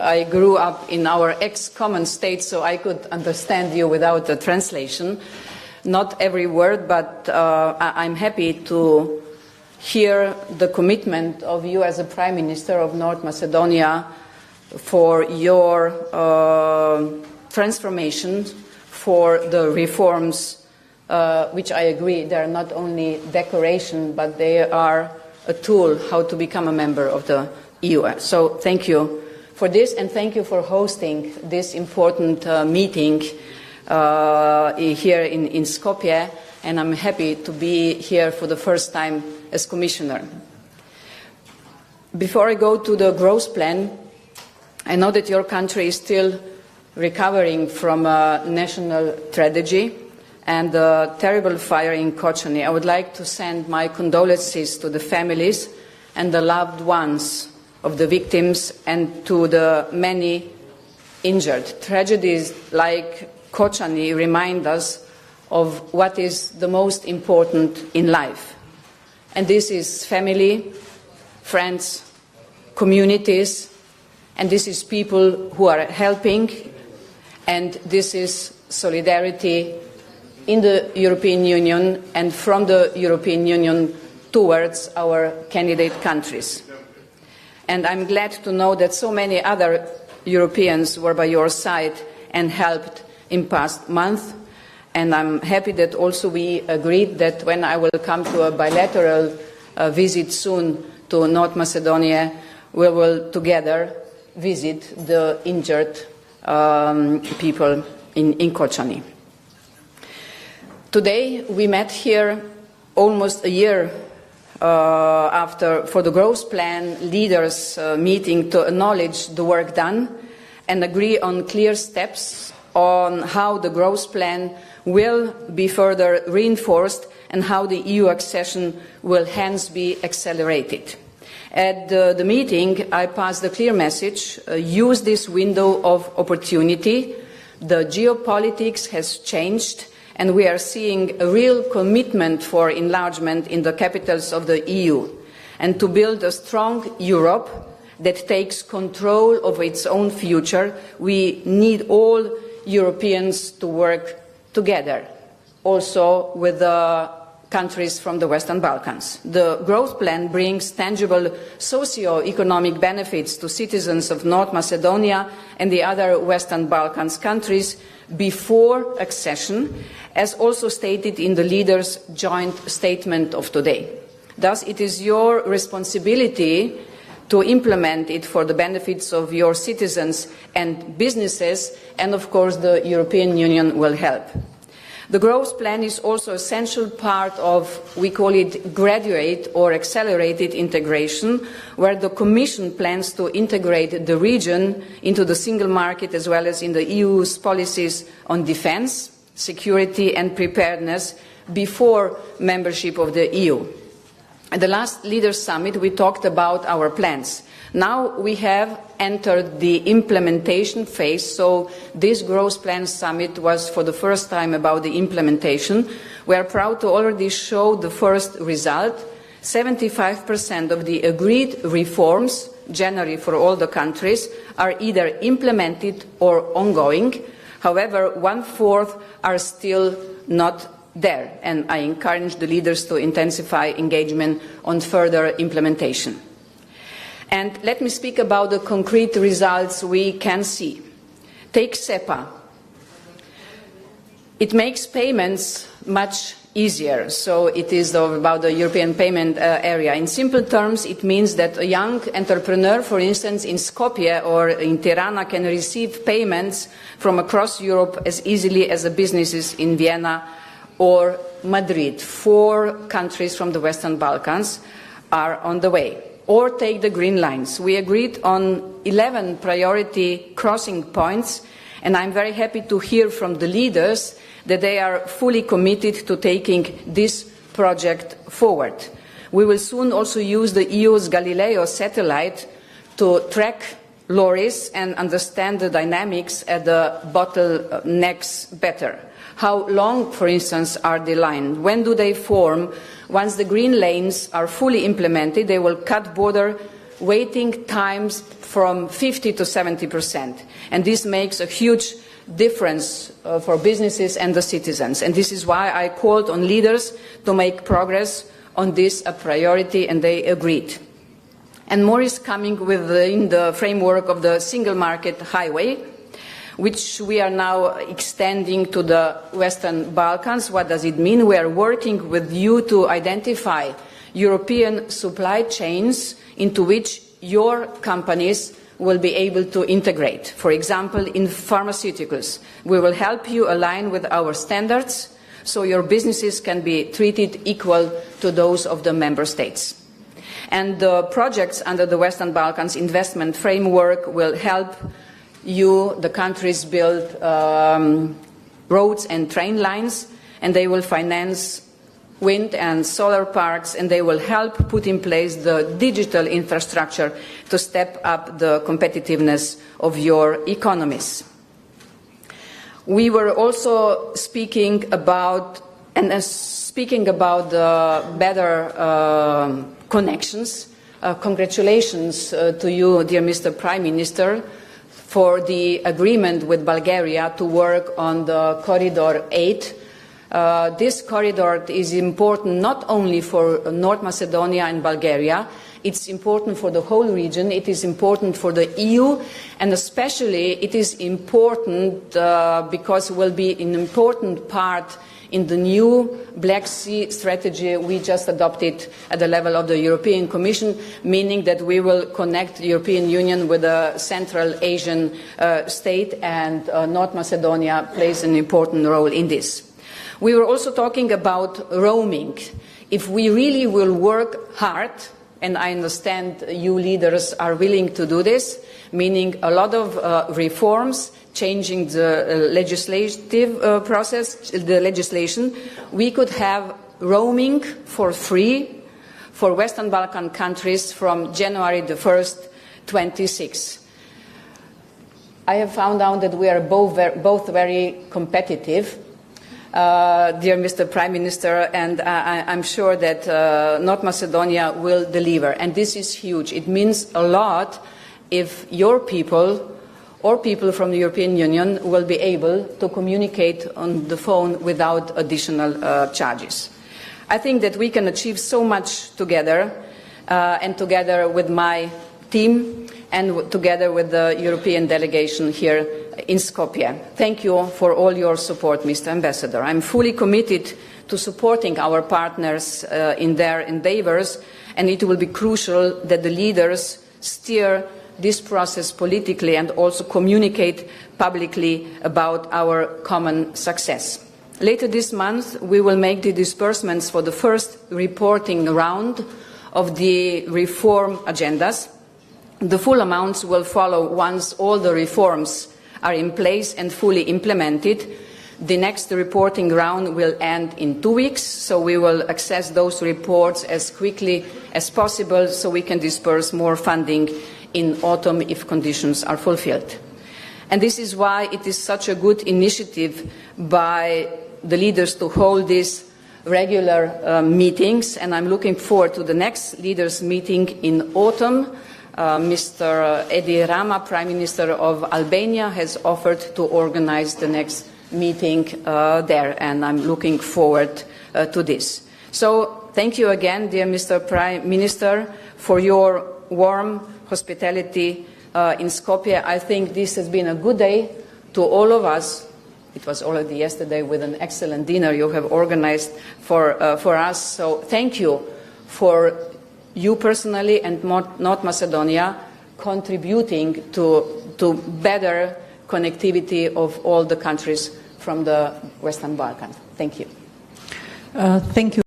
I grew up in our ex-common state, so I could understand you without the translation. Not every word, but I'm happy to hear the commitment of you as a Prime Minister of North Macedonia for your transformation, for the reforms, which I agree, they are not only decoration, but they are a tool how to become a member of the EU. So thank you for this, and thank you for hosting this important meeting here in Skopje, and I'm happy to be here for the first time as Commissioner. Before I go to the growth plan, I know that your country is still recovering from a national tragedy and the terrible fire in Kochani. I would like to send my condolences to the families and the loved ones of the victims and to the many injured. Tragedies like Kochani remind us of what is the most important in life. And this is family, friends, communities, and this is people who are helping, and this is solidarity in the European Union and from the European Union towards our candidate countries. And I'm glad to know that so many other Europeans were by your side and helped in past month. And I'm happy that also we agreed that when I will come to a bilateral visit soon to North Macedonia, we will together visit the injured people in Kochani. Today we met here almost a year after for the growth plan leaders meeting to acknowledge the work done and agree on clear steps on how the growth plan will be further reinforced and how the EU accession will hence be accelerated. At the meeting, I passed a clear message: use this window of opportunity. The geopolitics has changed, and we are seeing a real commitment for enlargement in the capitals of the EU, and to build a strong Europe that takes control of its own future. We need all Europeans to work together, also with the countries from the Western Balkans. The growth plan brings tangible socio-economic benefits to citizens of North Macedonia and the other Western Balkans countries before accession, as also stated in the leaders' joint statement of today. Thus, it is your responsibility to implement it for the benefits of your citizens and businesses, and of course the European Union will help. The growth plan is also an essential part of, we call it, graduate or accelerated integration, where the Commission plans to integrate the region into the single market as well as in the EU's policies on defence, security and preparedness before membership of the EU. At the last Leaders' Summit, we talked about our plans. Now we have entered the implementation phase, so this Growth Plan Summit was for the first time about the implementation. We are proud to already show the first result. 75% of the agreed reforms, generally for all the countries, are either implemented or ongoing. However, 1/4 are still not there, and I encourage the leaders to intensify engagement on further implementation. And let me speak about the concrete results we can see. Take SEPA. It makes payments much easier, so it is about the European payment area. In simple terms, it means that a young entrepreneur, for instance, in Skopje or in Tirana, can receive payments from across Europe as easily as the businesses in Vienna or Madrid. 4 countries from the Western Balkans are on the way. Or take the green lines. We agreed on 11 priority crossing points, and I'm very happy to hear from the leaders that they are fully committed to taking this project forward. We will soon also use the EU's Galileo satellite to track lorries and understand the dynamics at the bottlenecks better. How long, for instance, are the lines? When do they form? Once the green lanes are fully implemented, they will cut border waiting times from 50 to 70%. And this makes a huge difference for businesses and the citizens. And this is why I called on leaders to make progress on this a priority, and they agreed. And more is coming within the framework of the single market highway, which we are now extending to the Western Balkans. What does it mean? We are working with you to identify European supply chains into which your companies will be able to integrate. For example, in pharmaceuticals, we will help you align with our standards so your businesses can be treated equal to those of the member states. And the projects under the Western Balkans investment framework will help you, the countries, build roads and train lines, and they will finance wind and solar parks, and they will help put in place the digital infrastructure to step up the competitiveness of your economies. We were also speaking about the better connections. Congratulations to you, dear Mr. Prime Minister, for the agreement with Bulgaria to work on the Corridor 8. This corridor is important not only for North Macedonia and Bulgaria, it's important for the whole region, it is important for the EU, and especially it is important because it will be an important part in the new Black Sea strategy we just adopted at the level of the European Commission, meaning that we will connect the European Union with a Central Asian state, and North Macedonia plays an important role in this. We were also talking about roaming. If we really will work hard, and I understand you leaders are willing to do this, meaning a lot of reforms, changing the legislative process, the legislation, we could have roaming for free for Western Balkan countries from January the 1st, 26. I have found out that we are both very competitive, dear Mr. Prime Minister, and I'm sure that North Macedonia will deliver. And this is huge. It means a lot if your people or people from the European Union will be able to communicate on the phone without additional charges. I think that we can achieve so much together, and together with my team and together with the European delegation here in Skopje. Thank you for all your support, Mr. Ambassador. I'm fully committed to supporting our partners in their endeavours, and it will be crucial that the leaders steer this process politically and also communicate publicly about our common success. Later this month, we will make the disbursements for the first reporting round of the reform agendas. The full amounts will follow once all the reforms are in place and fully implemented. The next reporting round will end in 2 weeks, so we will access those reports as quickly as possible so we can disperse more funding in autumn if conditions are fulfilled. And this is why it is such a good initiative by the leaders to hold these regular meetings, and I'm looking forward to the next leaders meeting in autumn. Mr. Edi Rama, Prime Minister of Albania, has offered to organize the next meeting there, and I'm looking forward to this. So thank you again, dear Mr. Prime Minister, for your warm hospitality in Skopje. I think this has been a good day to all of us. It was already yesterday with an excellent dinner you have organized for us. So thank you for you personally and North Macedonia contributing to better connectivity of all the countries from the Western Balkans. Thank you. Thank you.